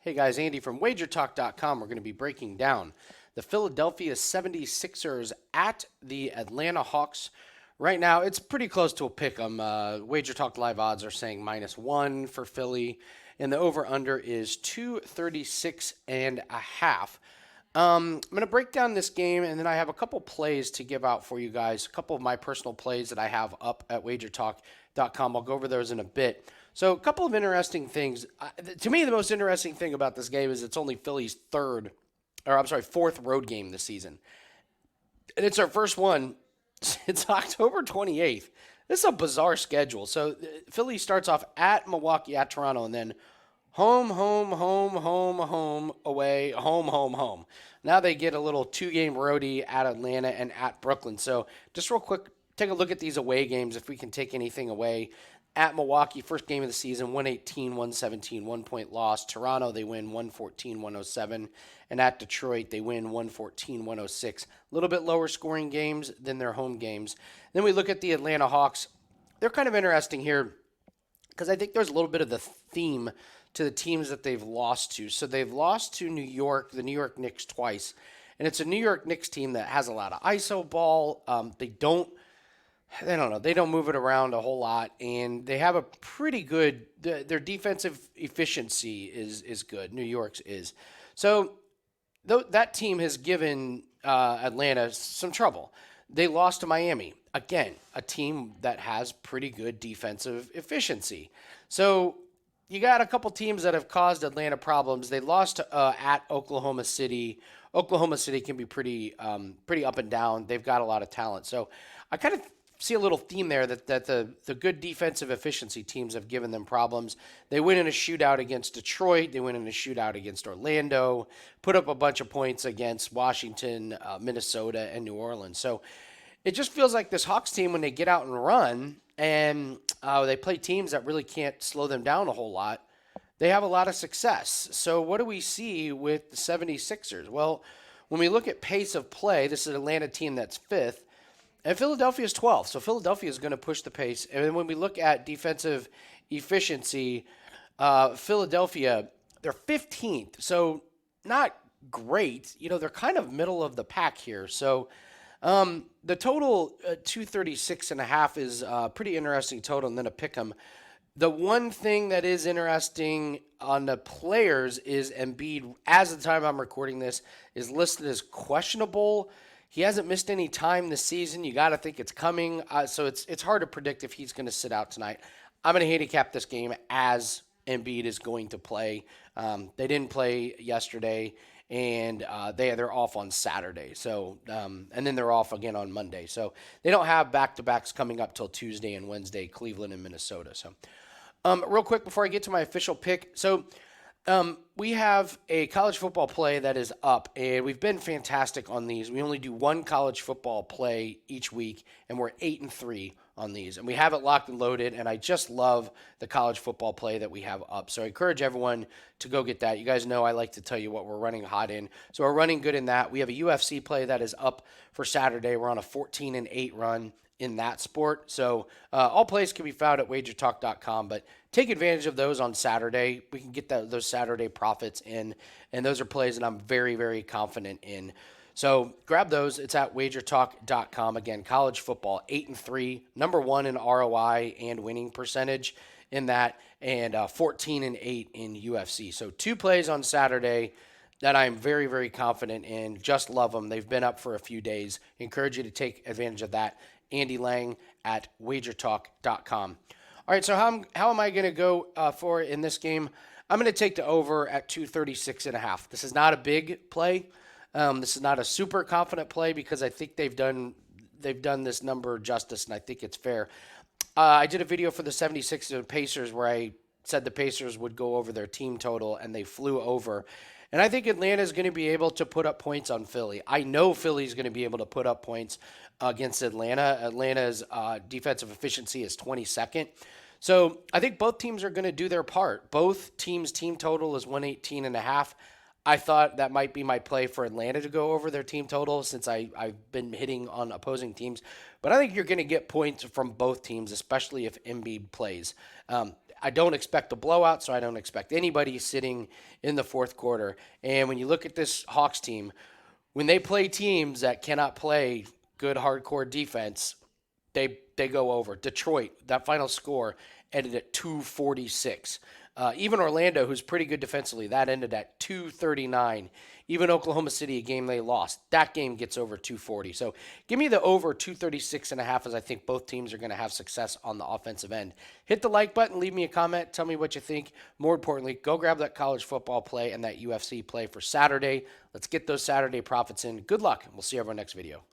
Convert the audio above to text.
Hey guys, Andy from wagertalk.com. We're going to be breaking down the Philadelphia 76ers at the Atlanta Hawks. Right now, it's pretty close to a pick 'em. Wager Talk live odds are saying -1 for Philly, and the over/under is 236 and a half. I'm going to break down this game, and then I have a couple plays to give out for you guys. A couple of my personal plays that I have up at wagertalk.com. I'll go over those in a bit. So, a couple of interesting things. To me, the most interesting thing about this game is it's only Philly's fourth road game this season. And it's our first one since October 28th. This is a bizarre schedule. So, Philly starts off at Milwaukee, at Toronto, and then home, home, home, home, home, away, home, home, home. Now they get a little two-game roadie at Atlanta and at Brooklyn. So just real quick, take a look at these away games if we can take anything away. At Milwaukee, first game of the season, 118-117, 1-point loss. Toronto, they win 114-107. And at Detroit, they win 114-106. A little bit lower scoring games than their home games. Then we look at the Atlanta Hawks. They're kind of interesting here because I think there's a little bit of the theme to the teams that they've lost to. So they've lost to New York, the New York Knicks twice. And it's a New York Knicks team that has a lot of ISO ball. They don't move it around a whole lot. And they have a pretty good, their defensive efficiency is good. New York's is. So that team has given Atlanta some trouble. They lost to Miami. Again, a team that has pretty good defensive efficiency. So you got a couple teams that have caused Atlanta problems. They lost at Oklahoma City. Oklahoma City can be pretty up and down. They've got a lot of talent. So I kind of see a little theme there that the good defensive efficiency teams have given them problems. They win in a shootout against Detroit. They win in a shootout against Orlando. Put up a bunch of points against Washington, Minnesota, and New Orleans. So it just feels like this Hawks team, when they get out and run and they play teams that really can't slow them down a whole lot, they have a lot of success. So what do we see with the 76ers? Well, when we look at pace of play, this is an Atlanta team that's fifth, and Philadelphia is 12th. So Philadelphia is going to push the pace. And then when we look at defensive efficiency, Philadelphia, they're 15th. So not great. They're kind of middle of the pack here. So the total 236 and a half is a pretty interesting total, and then a pick 'em. The one thing that is interesting on the players is Embiid, as of the time I'm recording this, is listed as questionable. He hasn't missed any time this season. You got to think it's coming. So it's hard to predict if he's going to sit out tonight. I'm going to handicap this game as Embiid is going to play. They didn't play yesterday, and they're off on Saturday. So and then they're off again on Monday. So they don't have back-to-backs coming up till Tuesday and Wednesday, Cleveland and Minnesota. So real quick before I get to my official pick. So we have a college football play that is up, and we've been fantastic on these. We only do one college football play each week, and we're 8-3 on these. And we have it locked and loaded, and I just love the college football play that we have up. So I encourage everyone to go get that. You guys know I like to tell you what we're running hot in. So we're running good in that. We have a UFC play that is up for Saturday. We're on a 14-8 run in that sport. So all plays can be found at wagertalk.com, but take advantage of those on Saturday. We can get those Saturday profits in, and those are plays that I'm very, very confident in. So grab those. It's at wagertalk.com. Again, college football, 8-3, number one in ROI and winning percentage in that, and 14-8 in UFC. So two plays on Saturday that I'm very, very confident in. Just love them. They've been up for a few days. Encourage you to take advantage of that. Andy Lang at wagertalk.com. All right, so how am I going to go for in this game? I'm going to take the over at 236 and a half. This is not a big play. This is not a super confident play because I think they've done this number justice, and I think it's fair. I did a video for the 76ers and Pacers where I said the Pacers would go over their team total, and they flew over. And I think Atlanta is going to be able to put up points on Philly. I know Philly is going to be able to put up points against Atlanta. Atlanta's defensive efficiency is 22nd. So I think both teams are going to do their part. Both teams' team total is 118.5. I thought that might be my play for Atlanta to go over their team total since I've been hitting on opposing teams. But I think you're going to get points from both teams, especially if Embiid plays. I don't expect a blowout, so I don't expect anybody sitting in the fourth quarter. And when you look at this Hawks team, when they play teams that cannot play good hardcore defense, they go over. Detroit, that final score ended at 246. Even Orlando, who's pretty good defensively, that ended at 239. Even Oklahoma City, a game they lost, that game gets over 240. So give me the over 236.5, as I think both teams are going to have success on the offensive end. Hit the like button, leave me a comment, tell me what you think. More importantly, go grab that college football play and that UFC play for Saturday. Let's get those Saturday profits in. Good luck, and we'll see everyone next video.